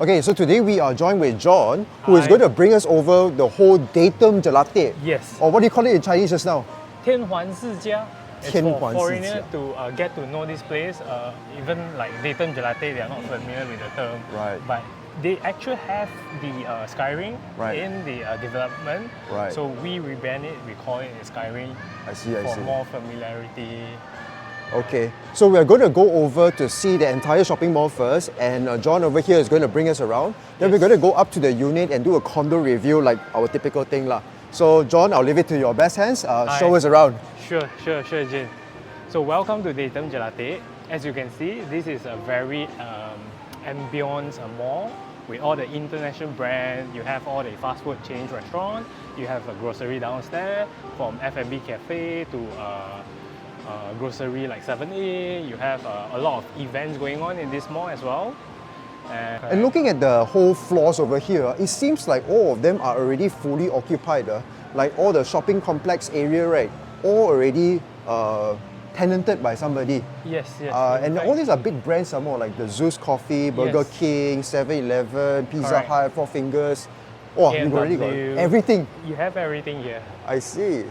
Okay, so today we are joined with John, who is going to bring us over the whole Datum Jelatek. Yes. Or what do you call it in Chinese just now? 天环世家. It's for 天环世家. foreigner to get to know this place. Even like Datum Jelatek, they are not familiar with the term. Right. But they actually have the Skyring Right. in the development. Right. So we rebrand it, we call it Skyring I see. for more familiarity. Okay, so we're going to go over to see the entire shopping mall first, and John over here is going to bring us around. Then we're going to go up to the unit and do a condo review like our typical thing lah. So John, I'll leave it to your best hands. Show us around. Sure, Jin. So welcome to Datum Jelatek. As you can see, this is a very ambience mall with all the international brands. You have all the fast food chain restaurant. You have a grocery downstairs, from F&B cafe to grocery like 7A. You have a lot of events going on in this mall as well. And looking at the whole floors over here, it seems like all of them are already fully occupied. Like all the shopping complex area, right? All already tenanted by somebody. Yes. And all these are big brands some more, like the Zeus Coffee, Burger King, 7-Eleven, Pizza Hut, Four Fingers. Oh, you've already got everything. You have everything here. I see.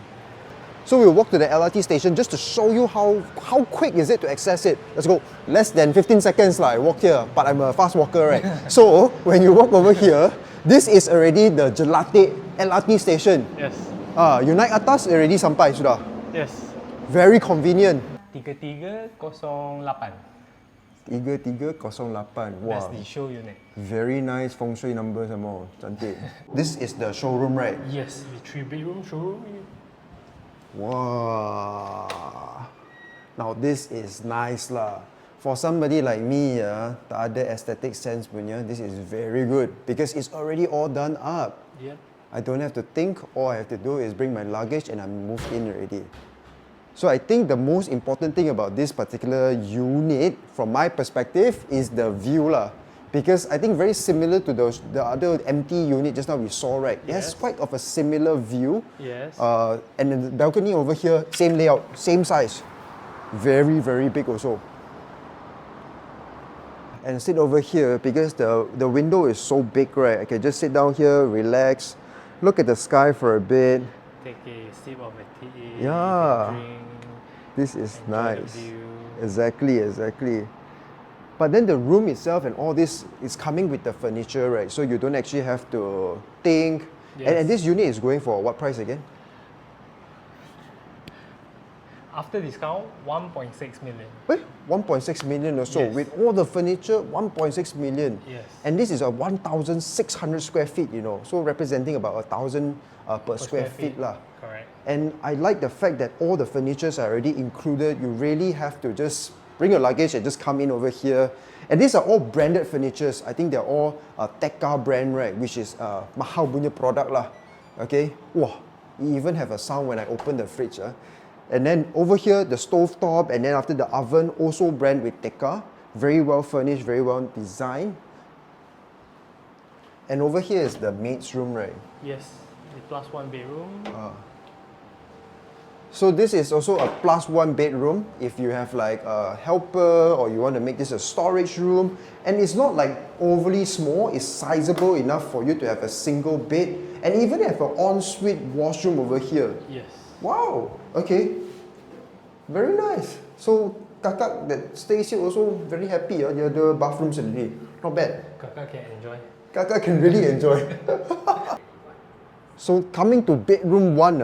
So we'll walk to the LRT station just to show you how quick is it to access it. Let's go. Less than 15 seconds I walk here, but I'm a fast walker, right? So when you walk over here, this is already the Jelatek LRT station. Yes. Unite atas already sampai sudah. Yes. Very convenient. 3308. 3308. Wow. That's the show unit. Very nice feng shui numbers some more. Cantik. This is the showroom, right? Yes, the 3-bedroom showroom. Wow. Now this is nice lah. For somebody like me, tak ada aesthetic sense punya, this is very good because it's already all done up. Yep. I don't have to think. All I have to do is bring my luggage and I'm moved in already. So I think the most important thing about this particular unit, from my perspective, is the view lah. Because I think very similar to the other empty unit just now we saw, right? It has quite of a similar view. Yes. And the balcony over here, same layout, same size. Very, very big also. And sit over here because the window is so big, right? I can just sit down here, relax, look at the sky for a bit. Take a sip of a tea. Yeah. Drink, this is nice. The view. Exactly. But then the room itself and all this is coming with the furniture, right? So you don't actually have to think. Yes. And this unit is going for what price again? After discount, 1.6 million. Wait, 1.6 million or so. Yes. With all the furniture, 1.6 million. Yes. And this is a 1,600 square feet, you know. So representing about 1,000 per square feet lah. Correct. And I like the fact that all the furnitures are already included. You really have to just bring your luggage and just come in over here. And these are all branded furnitures. I think they're all Tekka brand, right? Which is mahal punya product lah. Okay? Wow, you even have a sound when I open the fridge. And then over here, the stove top, and then after the oven, also brand with Tekka. Very well furnished, very well designed. And over here is the maid's room, right? Yes, the +1 bedroom. So this is also a +1 bedroom if you have like a helper or you want to make this a storage room. And it's not like overly small, it's sizable enough for you to have a single bed and even have an ensuite washroom over here. Yes. Wow, okay. Very nice. So kakak that stays here also very happy. The other bathrooms already. Not bad. Kakak can enjoy. Kakak can really enjoy. So coming to bedroom 1,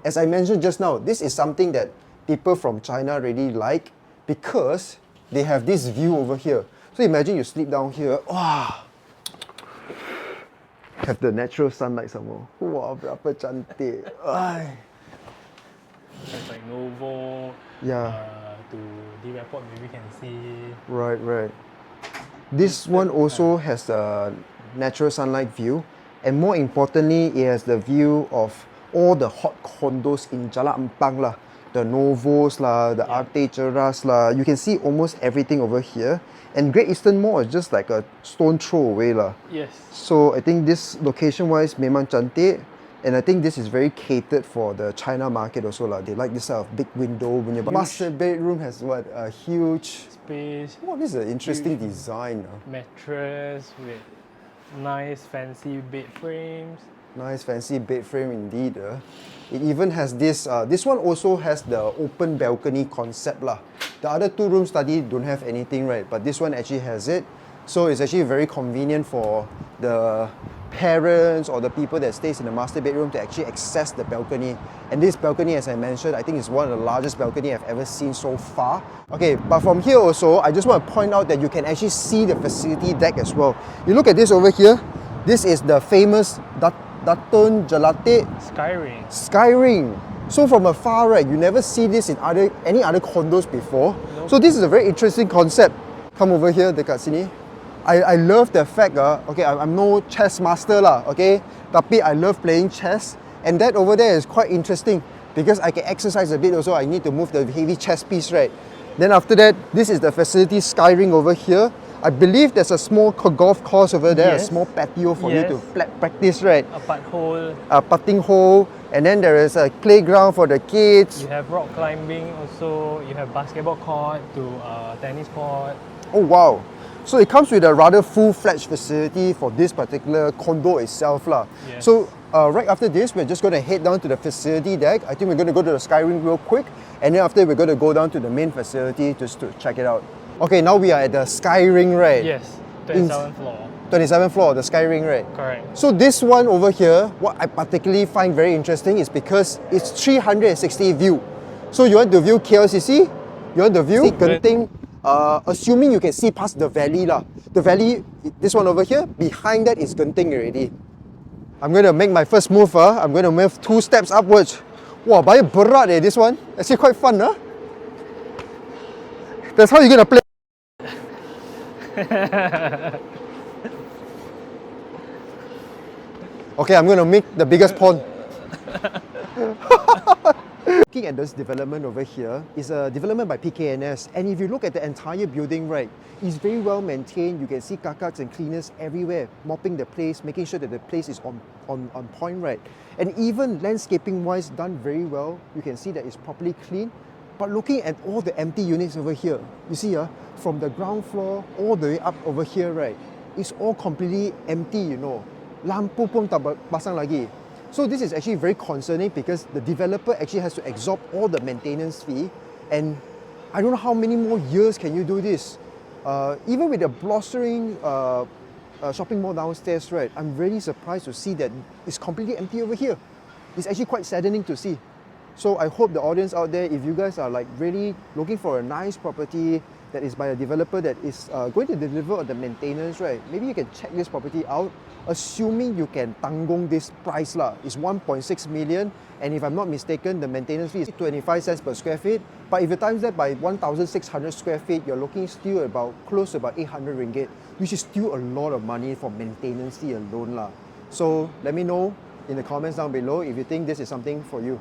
as I mentioned just now, this is something that people from China really like because they have this view over here. So imagine you sleep down here, wow, have the natural sunlight some more. Wow, berapa cantik. It's like Novo. To the airport, maybe can see. Right. This one also has a natural sunlight view. And more importantly, it has the view of all the hot condos in Jalan Ampang lah. The Novos lah, the Arte Ceras lah. You can see almost everything over here. And Great Eastern Mall is just like a stone throw away lah. Yes. So I think this location-wise, memang cantik. And I think this is very catered for the China market also. They like this sort of big window. When your master bedroom has what? A huge space. Oh, this is an interesting design. Mattress with nice fancy bed frames. Nice fancy bed frame indeed. It even has this, this one also has the open balcony concept lah. The other two room study don't have anything, right? But this one actually has it. So it's actually very convenient for the parents or the people that stays in the master bedroom to actually access the balcony. And this balcony, as I mentioned, I think is one of the largest balcony I've ever seen so far. Okay, but from here also, I just want to point out that you can actually see the facility deck as well. You look at this over here, this is the famous Datum Jelatek Skyring. So from afar, right, you never see this in any other condos before. Nope. So this is a very interesting concept. Come over here, dekat sini. I love the fact, okay, I'm no chess master lah, okay, tapi I love playing chess, and that over there is quite interesting because I can exercise a bit also. I need to move the heavy chess piece, right? Then after that, this is the facility Skyring over here. I believe there's a small golf course over there, yes. A small patio for you to practice, right? A putt hole. A putting hole, and then there is a playground for the kids. You have rock climbing also, you have basketball court to tennis court. Oh wow! So it comes with a rather full-fledged facility for this particular condo itself lah. Yes. So right after this, we're just going to head down to the facility deck. I think we're going to go to the Skyring real quick, and then after we're going to go down to the main facility just to check it out. Okay, now we are at the Skyring, right? Yes, 27th floor. 27th floor, the Skyring, right? Correct. So this one over here, what I particularly find very interesting is because it's 360 view. So you want to view KLCC, you want to view Genting, assuming you can see past the valley lah. The valley, this one over here, behind that is Genting already. I'm going to make my first move. I'm going to move 2 steps upwards. Wow, bahaya berat this one. Actually quite fun. That's how you're going to play. Okay, I'm going to make the biggest pawn. Looking at this development over here, is a development by PKNS, and if you look at the entire building, right, it's very well maintained. You can see kakaks and cleaners everywhere, mopping the place, making sure that the place is on point, right? And even landscaping wise, done very well. You can see that it's properly clean. But looking at all the empty units over here, you see from the ground floor all the way up over here, right, it's all completely empty, you know. Lampu pun tak pasang lagi. So this is actually very concerning because the developer actually has to absorb all the maintenance fee, and I don't know how many more years can you do this. Even with the blossoming shopping mall downstairs, right, I'm really surprised to see that it's completely empty over here. It's actually quite saddening to see. So I hope the audience out there, if you guys are like really looking for a nice property that is by a developer that is going to deliver on the maintenance, right, maybe you can check this property out, assuming you can tanggong this price lah. It's 1.6 million, and if I'm not mistaken, the maintenance fee is 25 cents per square feet. But if you times that by 1,600 square feet, you're looking still about close to about 800 ringgit, which is still a lot of money for maintenance fee alone lah. So let me know in the comments down below if you think this is something for you.